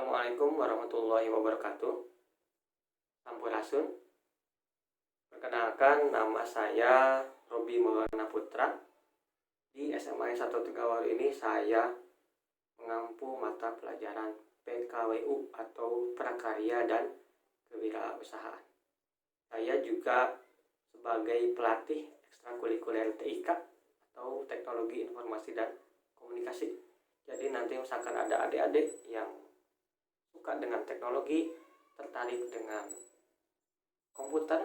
Assalamualaikum warahmatullahi wabarakatuh. Sampurasun. Perkenalkan, nama saya Robi Maulana Putra. Di SMA 1 Tegawaru ini saya mengampu mata pelajaran PKWU atau Prakarya dan Kewirausahaan. Saya juga sebagai pelatih ekstrakurikuler TIK atau Teknologi Informasi dan Komunikasi. Jadi nanti misalkan ada adik-adik yang suka dengan teknologi, tertarik dengan komputer,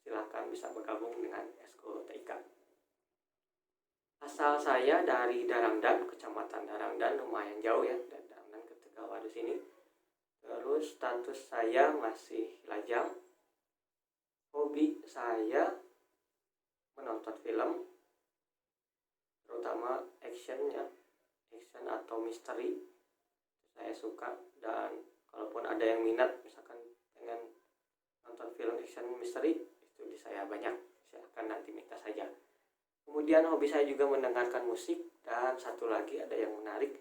silahkan bisa bergabung dengan Eskul TIK. Asal saya dari Darangdan, Kecamatan Darangdan, lumayan jauh ya, dari Darangdan ke Tegawaru sini. Terus status saya masih lajang. Hobi saya menonton film, terutama action atau misteri. Saya suka, dan kalaupun ada yang minat misalkan pengen nonton film action misteri, itu di saya banyak, silahkan nanti minta saja. Kemudian hobi saya juga mendengarkan musik, dan satu lagi ada yang menarik,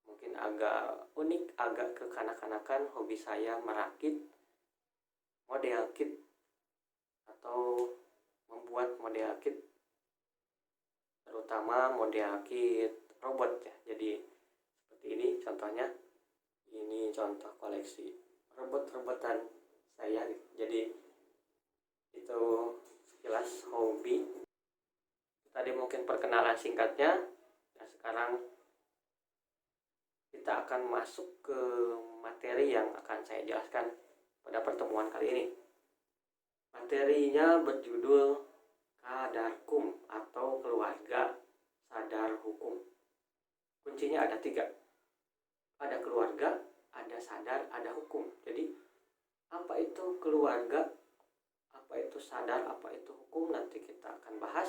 mungkin agak unik, agak kekanak-kanakan, hobi saya merakit model kit atau membuat model kit, terutama model kit robot ya. Jadi seperti ini contohnya. Ini contoh koleksi robot-robotan saya. Jadi itu sekilas hobi. Tadi mungkin perkenalan singkatnya. Nah, sekarang kita akan masuk ke materi yang akan saya jelaskan pada pertemuan kali ini. Materinya berjudul Kadarkum atau Keluarga Sadar Hukum. Kuncinya ada 3. Ada keluarga, ada sadar, ada hukum. Jadi apa itu keluarga, apa itu sadar, apa itu hukum, nanti kita akan bahas.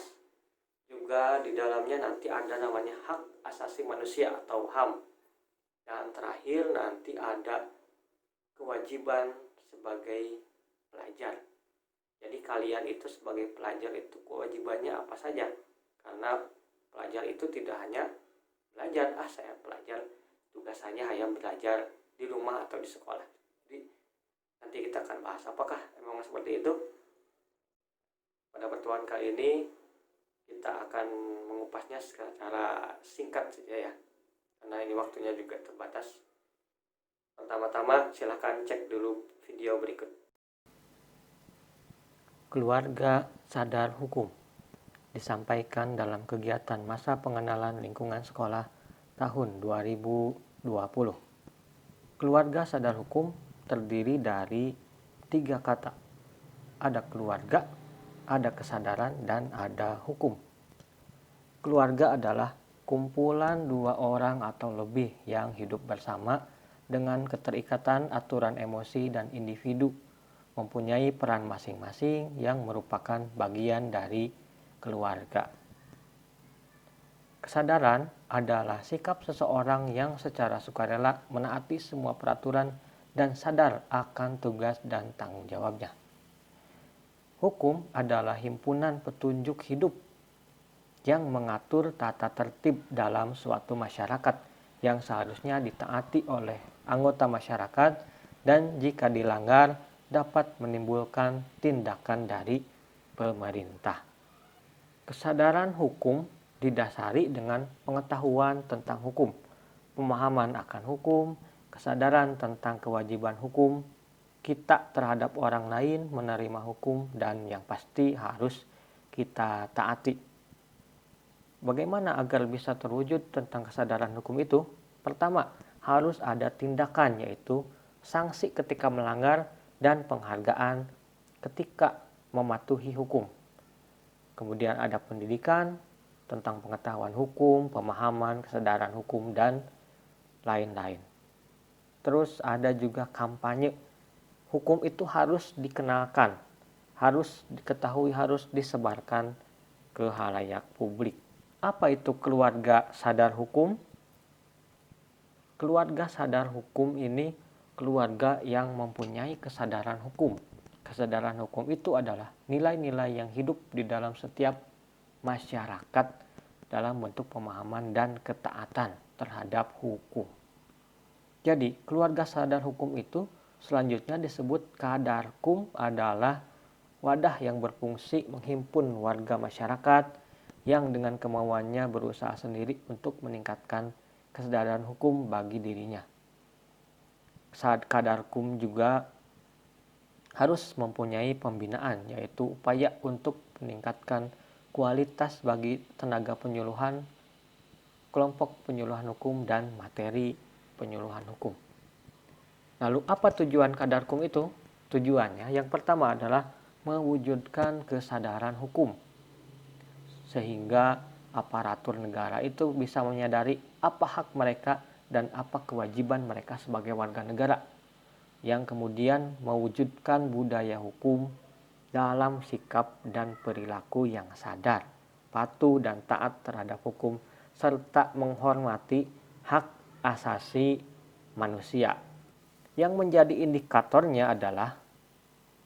Juga di dalamnya nanti ada namanya hak asasi manusia atau HAM. Dan terakhir nanti ada kewajiban sebagai pelajar. Jadi kalian itu sebagai pelajar itu kewajibannya apa saja? Karena pelajar itu tidak hanya belajar, saya pelajar, tugasannya hanya belajar di rumah atau di sekolah. Jadi nanti kita akan bahas apakah memang seperti itu. Pada pertemuan kali ini kita akan mengupasnya secara singkat saja ya, karena ini waktunya juga terbatas. Pertama-tama silahkan cek dulu video berikut. Keluarga Sadar Hukum disampaikan dalam kegiatan masa pengenalan lingkungan sekolah tahun 2020. Keluarga sadar hukum terdiri dari 3 kata. Ada keluarga, ada kesadaran, dan ada hukum. Keluarga adalah kumpulan 2 orang atau lebih yang hidup bersama dengan keterikatan aturan emosi dan individu, mempunyai peran masing-masing yang merupakan bagian dari keluarga. Kesadaran adalah sikap seseorang yang secara sukarela menaati semua peraturan dan sadar akan tugas dan tanggung jawabnya. Hukum adalah himpunan petunjuk hidup yang mengatur tata tertib dalam suatu masyarakat yang seharusnya ditaati oleh anggota masyarakat, dan jika dilanggar dapat menimbulkan tindakan dari pemerintah. Kesadaran hukum didasari dengan pengetahuan tentang hukum, pemahaman akan hukum, kesadaran tentang kewajiban hukum, kita terhadap orang lain, menerima hukum, dan yang pasti harus kita taati. Bagaimana agar bisa terwujud tentang kesadaran hukum itu? Pertama, harus ada tindakan, yaitu sanksi ketika melanggar dan penghargaan ketika mematuhi hukum. Kemudian ada pendidikan tentang pengetahuan hukum, pemahaman, kesadaran hukum, dan lain-lain. Terus ada juga kampanye. Hukum itu harus dikenalkan, harus diketahui, harus disebarkan ke halayak publik. Apa itu keluarga sadar hukum? Keluarga sadar hukum ini keluarga yang mempunyai kesadaran hukum. Kesadaran hukum itu adalah nilai-nilai yang hidup di dalam setiap masyarakat dalam bentuk pemahaman dan ketaatan terhadap hukum. Jadi, keluarga sadar hukum itu selanjutnya disebut Kadarkum, adalah wadah yang berfungsi menghimpun warga masyarakat yang dengan kemauannya berusaha sendiri untuk meningkatkan kesadaran hukum bagi dirinya. Saat Kadarkum juga harus mempunyai pembinaan, yaitu upaya untuk meningkatkan kualitas bagi tenaga penyuluhan, kelompok penyuluhan hukum, dan materi penyuluhan hukum. Lalu apa tujuan Kadarkum itu? Tujuannya yang pertama adalah mewujudkan kesadaran hukum, sehingga aparatur negara itu bisa menyadari apa hak mereka dan apa kewajiban mereka sebagai warga negara, yang kemudian mewujudkan budaya hukum dalam sikap dan perilaku yang sadar, patuh dan taat terhadap hukum, serta menghormati hak asasi manusia. Yang menjadi indikatornya adalah,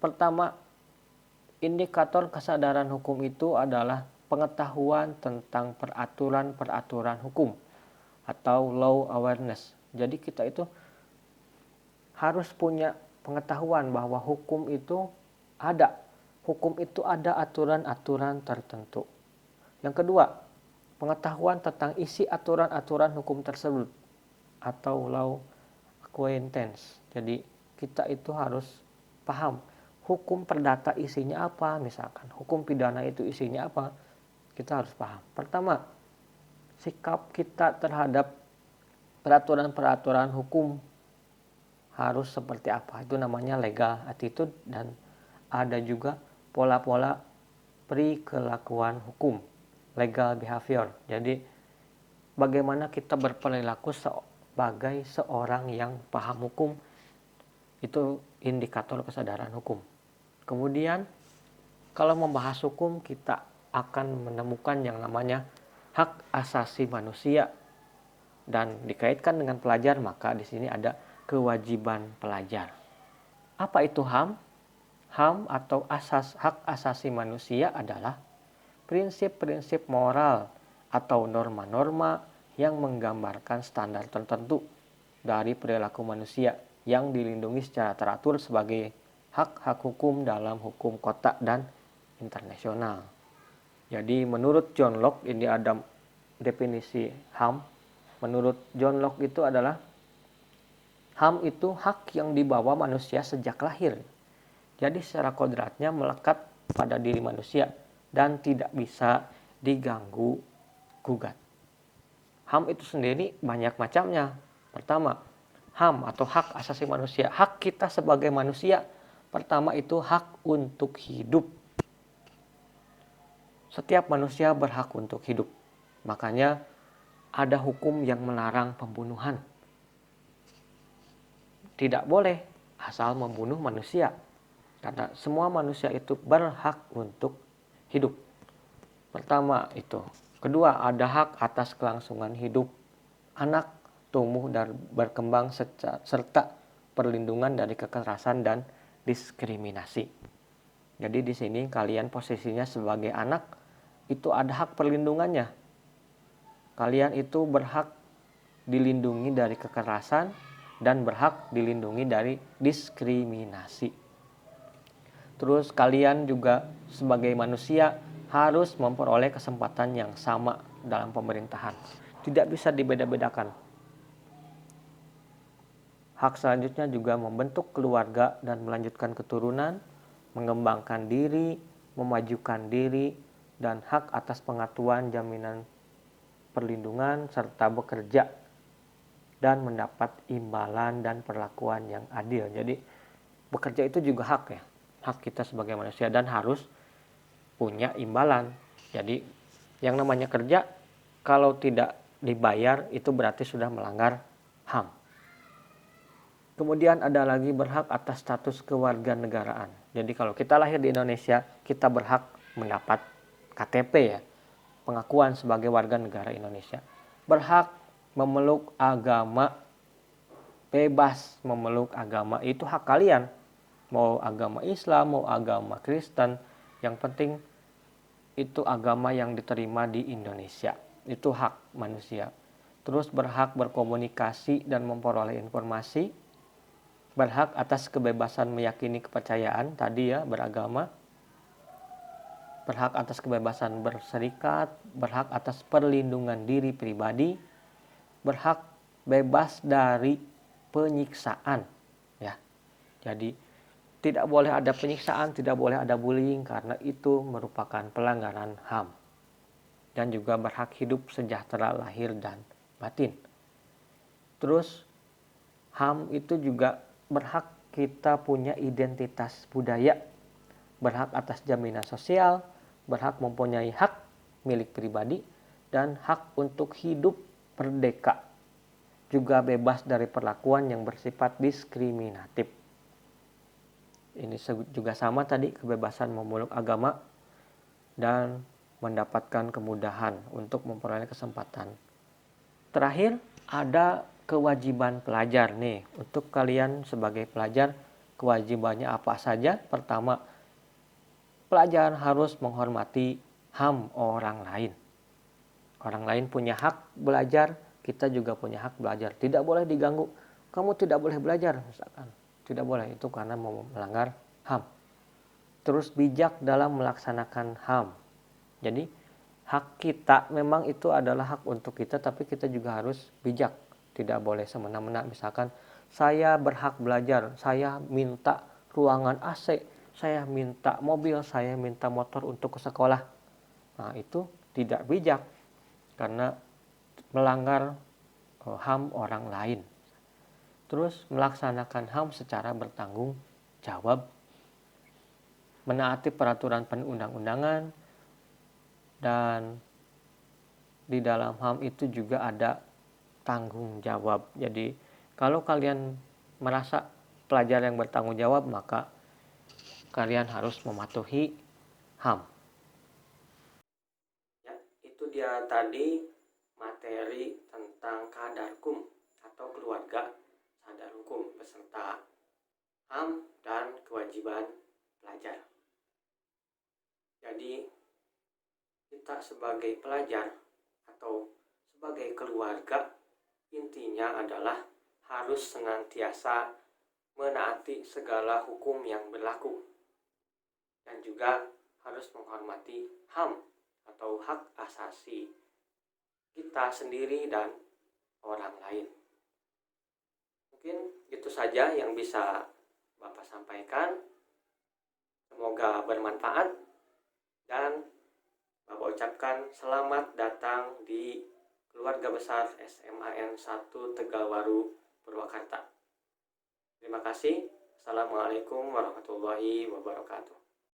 pertama, indikator kesadaran hukum itu adalah pengetahuan tentang peraturan-peraturan hukum atau law awareness. Jadi kita itu harus punya pengetahuan bahwa hukum itu ada. Hukum itu ada aturan-aturan tertentu. Yang kedua, pengetahuan tentang isi aturan-aturan hukum tersebut atau law acquaintance. Jadi kita itu harus paham hukum perdata isinya apa, misalkan hukum pidana itu isinya apa, kita harus paham. Pertama, sikap kita terhadap peraturan-peraturan hukum harus seperti apa, itu namanya legal attitude. Dan ada juga pola-pola perilakuan hukum, legal behavior. Jadi bagaimana kita berperilaku sebagai seorang yang paham hukum, itu indikator kesadaran hukum. Kemudian kalau membahas hukum, kita akan menemukan yang namanya hak asasi manusia, dan dikaitkan dengan pelajar, maka di sini ada kewajiban pelajar. Apa itu HAM? HAM atau hak asasi manusia adalah prinsip-prinsip moral atau norma-norma yang menggambarkan standar tertentu dari perilaku manusia yang dilindungi secara teratur sebagai hak-hak hukum dalam hukum kota dan internasional. Jadi menurut John Locke, ini ada definisi HAM. Menurut John Locke itu adalah, HAM itu hak yang dibawa manusia sejak lahir. Jadi secara kodratnya melekat pada diri manusia dan tidak bisa diganggu gugat. HAM itu sendiri banyak macamnya. Pertama, HAM atau hak asasi manusia. Hak kita sebagai manusia, pertama itu hak untuk hidup. Setiap manusia berhak untuk hidup. Makanya ada hukum yang melarang pembunuhan. Tidak boleh asal membunuh manusia, karena semua manusia itu berhak untuk hidup. Pertama itu. Kedua, ada hak atas kelangsungan hidup anak, tumbuh dan berkembang, serta perlindungan dari kekerasan dan diskriminasi. Jadi di sini kalian posisinya sebagai anak itu ada hak perlindungannya. Kalian itu berhak dilindungi dari kekerasan dan berhak dilindungi dari diskriminasi. Terus kalian juga sebagai manusia harus memperoleh kesempatan yang sama dalam pemerintahan. Tidak bisa dibeda-bedakan. Hak selanjutnya juga membentuk keluarga dan melanjutkan keturunan, mengembangkan diri, memajukan diri, dan hak atas pengetahuan, jaminan perlindungan, serta bekerja dan mendapat imbalan dan perlakuan yang adil. Jadi bekerja itu juga hak ya, hak kita sebagai manusia, dan harus punya imbalan. Jadi yang namanya kerja, kalau tidak dibayar itu berarti sudah melanggar HAM. Kemudian ada lagi berhak atas status kewarganegaraan. Jadi kalau kita lahir di Indonesia, kita berhak mendapat KTP ya, pengakuan sebagai warga negara Indonesia. Berhak memeluk agama, bebas memeluk agama, itu hak kalian. Mau agama Islam, mau agama Kristen, yang penting itu agama yang diterima di Indonesia. Itu hak manusia. terus berhak berkomunikasi dan memperoleh informasi, berhak atas kebebasan meyakini kepercayaan tadi ya, beragama, berhak atas kebebasan berserikat, berhak atas perlindungan diri pribadi, berhak bebas dari penyiksaan ya. Jadi tidak boleh ada penyiksaan, tidak boleh ada bullying karena itu merupakan pelanggaran HAM. Dan juga berhak hidup sejahtera lahir dan batin. Terus HAM itu juga berhak kita punya identitas budaya, berhak atas jaminan sosial, berhak mempunyai hak milik pribadi, dan hak untuk hidup merdeka, juga bebas dari perlakuan yang bersifat diskriminatif. Ini juga sama tadi, kebebasan memeluk agama dan mendapatkan kemudahan untuk memperoleh kesempatan. Terakhir, ada kewajiban pelajar nih. Untuk kalian sebagai pelajar, kewajibannya apa saja? Pertama, pelajar harus menghormati HAM orang lain. Orang lain punya hak belajar, kita juga punya hak belajar. Tidak boleh diganggu. Kamu tidak boleh belajar, misalkan. Tidak boleh, itu karena melanggar HAM. Terus bijak dalam melaksanakan HAM. Jadi hak kita memang itu adalah hak untuk kita, tapi kita juga harus bijak. Tidak boleh semena-mena. Misalkan saya berhak belajar, saya minta ruangan AC, saya minta mobil, saya minta motor untuk ke sekolah. Nah itu tidak bijak karena melanggar HAM orang lain. Terus melaksanakan HAM secara bertanggung jawab, menaati peraturan perundang-undangan, dan di dalam HAM itu juga ada tanggung jawab. Jadi kalau kalian merasa pelajar yang bertanggung jawab, maka kalian harus mematuhi HAM. Ya, itu dia tadi materi tentang Kadarkum atau keluarga sadar hukum beserta HAM dan kewajiban pelajar. Jadi kita sebagai pelajar atau sebagai keluarga, intinya adalah harus senantiasa menaati segala hukum yang berlaku dan juga harus menghormati HAM atau hak asasi kita sendiri dan orang lain. Mungkin itu saja yang bisa Bapak sampaikan. Semoga bermanfaat dan Bapak ucapkan selamat datang di keluarga besar SMAN 1 Tegalwaru, Purwakarta. Terima kasih. Assalamualaikum warahmatullahi wabarakatuh.